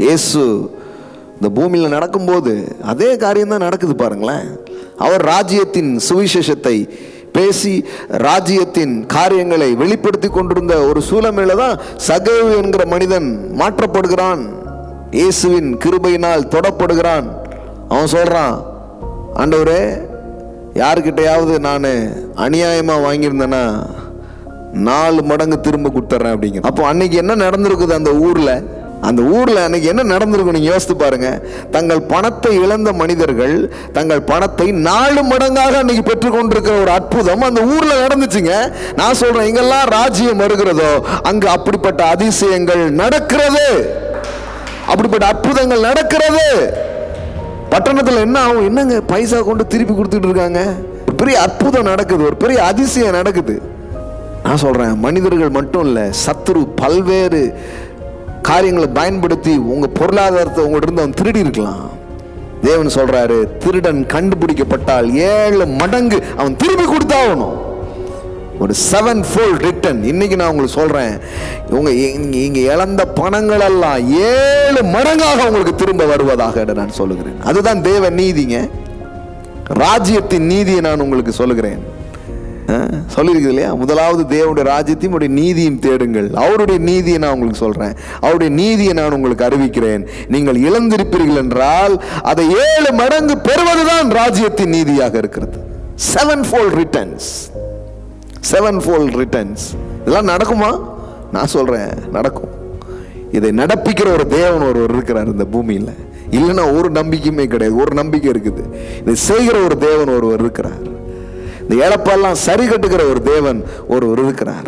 இயேசு இந்த பூமியில் நடக்கும்போது அதே காரியம் தான் நடக்குது பாருங்களேன். அவர் ராஜ்யத்தின் சுவிசேஷத்தை பேசி ராஜ்யத்தின் காரியங்களை வெளிப்படுத்தி கொண்டிருந்த ஒரு சூழலில் தான் சகேவு என்கிற மனிதன் மாற்றப்படுகிறான். இயேசுவின் கிருபையினால் தொடப்படுகிறான். அவன் சொல்றான், ஆண்டவரே, யாருக்கிட்டையாவது நான் அநியாயமா வாங்கியிருந்தேன்னா 4 மடங்கு திரும்ப கொடுத்துட்றேன் அப்படிங்கிற. அப்போ அன்னைக்கு என்ன நடந்திருக்குது அந்த ஊர்ல? அந்த ஊர்ல அன்னைக்கு என்ன நடந்திருக்கும் நீங்க யோசித்து பாருங்க. தங்கள் பணத்தை இழந்த மனிதர்கள் தங்கள் பணத்தை 4 மடங்காக அன்னைக்கு பெற்றுக்கொண்டிருக்கிற ஒரு அற்புதம் அந்த ஊர்ல நடந்துச்சுங்க. நான் சொல்றேன், எங்கெல்லாம் ராஜ்யம் வருகிறதோ அங்கு அப்படிப்பட்ட அதிசயங்கள் நடக்கிறது, அப்படிப்பட்ட அற்புதங்கள் நடக்கிறது. பட்டணத்தில் என்ன ஆகும்? என்னங்க பைசா கொண்டு திருப்பி கொடுத்துட்டு இருக்காங்க. ஒரு பெரிய அற்புதம் நடக்குது, ஒரு பெரிய அதிசயம் நடக்குது. நான் சொல்றேன், மனிதர்கள் மட்டும் இல்ல, சத்துரு பல்வேறு காரியங்களை பயன்படுத்தி உங்க பொருளாதாரத்தை உங்கள்கிட்ட இருந்து அவன் திருடி இருக்கலாம். தேவன் சொல்றாரு, திருடன் கண்டுபிடிக்கப்பட்டால் 7 மடங்கு அவன் திருப்பி கொடுத்தாகணும். ஒரு 7-fold ரிட்டர்ன். இன்னைக்கு நான் உங்களுக்கு சொல்றேன், இங்க இழந்த பணங்கள் எல்லாம் 7 மடங்காக உங்களுக்கு திரும்ப வருவதாக நான் சொல்லுகிறேன். அதுதான் தேவ நீதிங்க, ராஜ்யத்தின் நீதியை நான் உங்களுக்கு சொல்லுகிறேன். சொல்லியிருக்கு இல்லையா? முதலாவது தேவனுடைய ராஜ்யத்தையும் அவருடைய நீதியும் தேடுங்கள். அவருடைய நீதியை நான் உங்களுக்கு சொல்றேன், அவருடைய நீதியை நான் உங்களுக்கு அறிவிக்கிறேன். நீங்கள் இழந்திருப்பீர்கள் என்றால் அதை 7 மடங்கு பெறுவதுதான் ராஜ்யத்தின் நீதியாக இருக்கிறது. 7-fold returns. 7-fold returns. இதெல்லாம் நடக்குமா? நான் சொல்றேன், நடக்கும். இதை நடப்பிக்கிற ஒரு தேவன் ஒருவர் இருக்கிறார் இந்த பூமியில். இல்லைன்னா ஒரு நம்பிக்கையுமே கிடையாது. ஒரு நம்பிக்கை இருக்குது, இதை செய்கிற ஒரு தேவன் ஒருவர் இருக்கிறார். இந்த இழப்பெல்லாம் சரி கட்டுகிற ஒரு தேவன் ஒருவர் இருக்கிறார்.